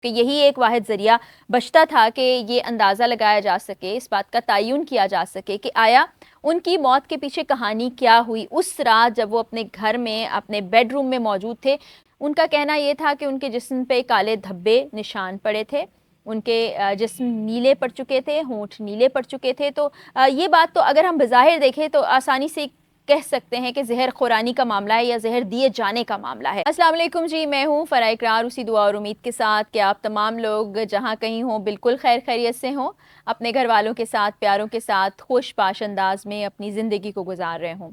کہ یہی ایک واحد ذریعہ بچتا تھا کہ یہ اندازہ لگایا جا سکے، اس بات کا تعین کیا جا سکے کہ آیا ان کی موت کے پیچھے کہانی کیا ہوئی اس رات جب وہ اپنے گھر میں اپنے بیڈ روم میں موجود تھے۔ ان کا کہنا یہ تھا کہ ان کے جسم پہ کالے دھبے نشان پڑے تھے، ان کے جسم نیلے پڑ چکے تھے، ہونٹ نیلے پڑ چکے تھے۔ تو یہ بات تو اگر ہم بظاہر دیکھیں تو آسانی سے کہہ سکتے ہیں کہ زہر خورانی کا معاملہ ہے یا زہر دیے جانے کا معاملہ ہے۔ السلام علیکم جی، میں ہوں فرا اقرار، اسی دعا اور امید کے ساتھ کہ آپ تمام لوگ جہاں کہیں ہوں بالکل خیر خیریت سے ہوں، اپنے گھر والوں کے ساتھ، پیاروں کے ساتھ خوش باش انداز میں اپنی زندگی کو گزار رہے ہوں۔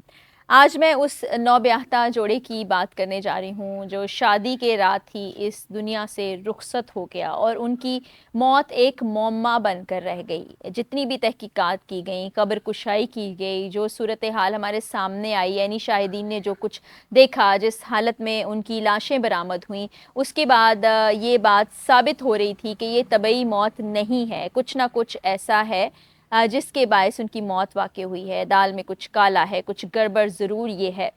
آج میں اس نوبیاہتا جوڑے کی بات کرنے جا رہی ہوں جو شادی کے رات ہی اس دنیا سے رخصت ہو گیا اور ان کی موت ایک معمہ بن کر رہ گئی۔ جتنی بھی تحقیقات کی گئیں، قبر کشائی کی گئی، جو صورتحال ہمارے سامنے آئی، یعنی شاہدین نے جو کچھ دیکھا، جس حالت میں ان کی لاشیں برآمد ہوئیں، اس کے بعد یہ بات ثابت ہو رہی تھی کہ یہ طبعی موت نہیں ہے، کچھ نہ کچھ ایسا ہے جس کے باعث ان کی موت واقع ہوئی ہے۔ دال میں کچھ کالا ہے، کچھ گڑبڑ ضرور یہ ہے۔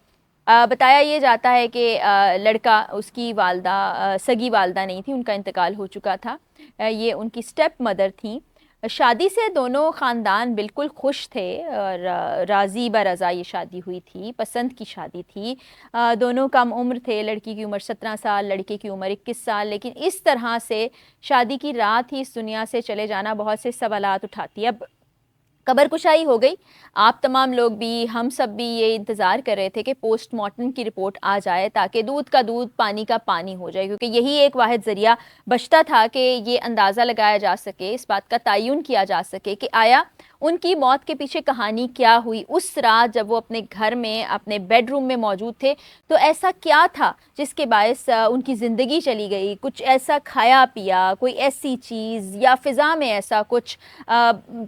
بتایا یہ جاتا ہے کہ لڑکا، اس کی والدہ سگی والدہ نہیں تھی، ان کا انتقال ہو چکا تھا، یہ ان کی سٹیپ مدر تھیں۔ شادی سے دونوں خاندان بالکل خوش تھے اور راضی برضا یہ شادی ہوئی تھی، پسند کی شادی تھی۔ دونوں کم عمر تھے، لڑکی کی عمر 17 سال، لڑکے کی عمر 21 سال، لیکن اس طرح سے شادی کی رات ہی اس دنیا سے چلے جانا بہت سے سوالات اٹھاتی ہے۔ اب قبر کشائی ہو گئی، آپ تمام لوگ بھی، ہم سب بھی یہ انتظار کر رہے تھے کہ پوسٹ مارٹم کی رپورٹ آ جائے تاکہ دودھ کا دودھ پانی کا پانی ہو جائے، کیونکہ یہی ایک واحد ذریعہ بچتا تھا کہ یہ اندازہ لگایا جا سکے، اس بات کا تعین کیا جا سکے کہ آیا ان کی موت کے پیچھے کہانی کیا ہوئی اس رات جب وہ اپنے گھر میں اپنے بیڈ روم میں موجود تھے۔ تو ایسا کیا تھا جس کے باعث ان کی زندگی چلی گئی؟ کچھ ایسا کھایا پیا، کوئی ایسی چیز یا فضا میں ایسا کچھ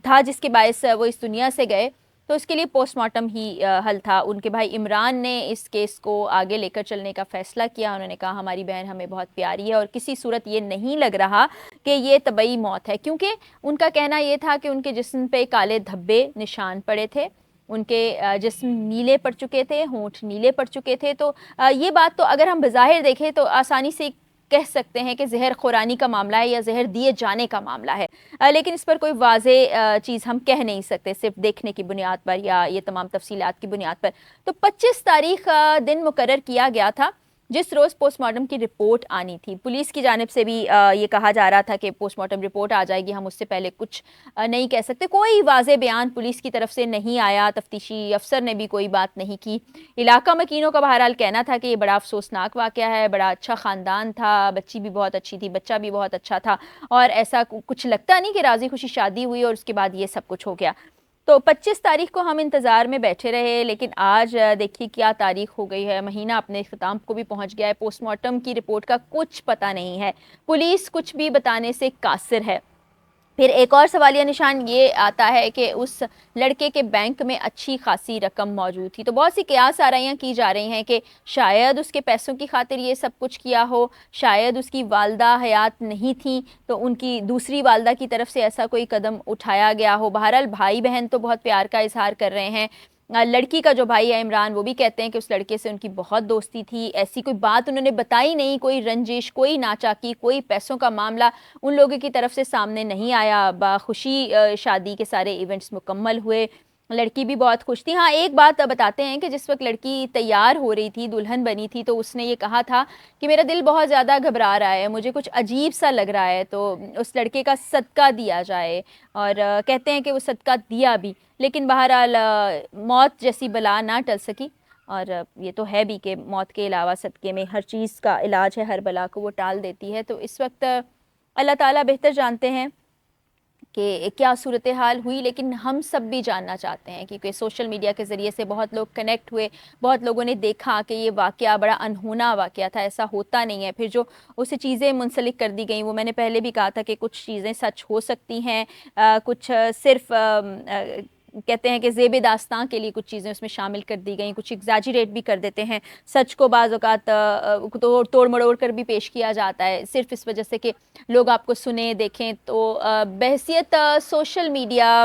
تھا جس کے باعث وہ اس دنیا سے گئے؟ تو اس کے لیے پوسٹ مارٹم ہی حل تھا۔ ان کے بھائی عمران نے اس کیس کو آگے لے کر چلنے کا فیصلہ کیا۔ انہوں نے کہا ہماری بہن ہمیں بہت پیاری ہے اور کسی صورت یہ نہیں لگ رہا کہ یہ طبعی موت ہے، کیونکہ ان کا کہنا یہ تھا کہ ان کے جسم پہ کالے دھبے نشان پڑے تھے، ان کے جسم نیلے پڑ چکے تھے، ہونٹ نیلے پڑ چکے تھے۔ تو یہ بات تو اگر ہم بظاہر دیکھیں تو آسانی سے کہہ سکتے ہیں کہ زہر خورانی کا معاملہ ہے یا زہر دیے جانے کا معاملہ ہے، لیکن اس پر کوئی واضح چیز ہم کہہ نہیں سکتے صرف دیکھنے کی بنیاد پر یا یہ تمام تفصیلات کی بنیاد پر۔ تو 25 تاریخ دن مقرر کیا گیا تھا جس روز پوسٹ مارٹم کی رپورٹ آنی تھی۔ پولیس کی جانب سے بھی یہ کہا جا رہا تھا کہ پوسٹ مارٹم رپورٹ آ جائے گی، ہم اس سے پہلے کچھ نہیں کہہ سکتے۔ کوئی واضح بیان پولیس کی طرف سے نہیں آیا، تفتیشی افسر نے بھی کوئی بات نہیں کی۔ علاقہ مکینوں کا بہرحال کہنا تھا کہ یہ بڑا افسوسناک واقعہ ہے، بڑا اچھا خاندان تھا، بچی بھی بہت اچھی تھی، بچہ بھی بہت اچھا تھا، اور ایسا کچھ لگتا نہیں کہ راضی خوشی شادی ہوئی اور اس کے بعد یہ سب کچھ ہو گیا۔ تو 25 تاریخ کو ہم انتظار میں بیٹھے رہے، لیکن آج دیکھیے کیا تاریخ ہو گئی ہے، مہینہ اپنے اختتام کو بھی پہنچ گیا ہے، پوسٹ مارٹم کی رپورٹ کا کچھ پتہ نہیں ہے، پولیس کچھ بھی بتانے سے قاصر ہے۔ پھر ایک اور سوالیہ نشان یہ آتا ہے کہ اس لڑکے کے بینک میں اچھی خاصی رقم موجود تھی، تو بہت سی قیاس آرائیاں کی جا رہی ہیں کہ شاید اس کے پیسوں کی خاطر یہ سب کچھ کیا ہو، شاید اس کی والدہ حیات نہیں تھیں تو ان کی دوسری والدہ کی طرف سے ایسا کوئی قدم اٹھایا گیا ہو۔ بہرحال بھائی بہن تو بہت پیار کا اظہار کر رہے ہیں، لڑکی کا جو بھائی ہے عمران، وہ بھی کہتے ہیں کہ اس لڑکے سے ان کی بہت دوستی تھی، ایسی کوئی بات انہوں نے بتائی نہیں، کوئی رنجش، کوئی ناچاکی، کوئی پیسوں کا معاملہ ان لوگوں کی طرف سے سامنے نہیں آیا۔ باخوشی شادی کے سارے ایونٹس مکمل ہوئے، لڑکی بھی بہت خوش تھی۔ ہاں ایک بات بتاتے ہیں کہ جس وقت لڑکی تیار ہو رہی تھی، دلہن بنی تھی، تو اس نے یہ کہا تھا کہ میرا دل بہت زیادہ گھبرا رہا ہے، مجھے کچھ عجیب سا لگ رہا ہے، تو اس لڑکے کا صدقہ دیا جائے، اور کہتے ہیں کہ وہ صدقہ دیا بھی، لیکن بہرحال موت جیسی بلا نہ ٹل سکی، اور یہ تو ہے بھی کہ موت کے علاوہ صدقے میں ہر چیز کا علاج ہے، ہر بلا کو وہ ٹال دیتی ہے۔ تو اس وقت اللہ تعالیٰ بہتر جانتے ہیں کہ کیا صورتحال ہوئی، لیکن ہم سب بھی جاننا چاہتے ہیں کیونکہ سوشل میڈیا کے ذریعے سے بہت لوگ کنیکٹ ہوئے، بہت لوگوں نے دیکھا کہ یہ واقعہ بڑا انہونا واقعہ تھا، ایسا ہوتا نہیں ہے۔ پھر جو اسے چیزیں منسلک کر دی گئیں، وہ میں نے پہلے بھی کہا تھا کہ کچھ چیزیں سچ ہو سکتی ہیں، کچھ صرف کہتے ہیں کہ زیب داستان کے لیے کچھ چیزیں اس میں شامل کر دی گئیں، کچھ ایگزیجریٹ بھی کر دیتے ہیں، سچ کو بعض اوقات توڑ مڑوڑ کر بھی پیش کیا جاتا ہے، صرف اس وجہ سے کہ لوگ آپ کو سنیں دیکھیں۔ تو بحیثیت سوشل میڈیا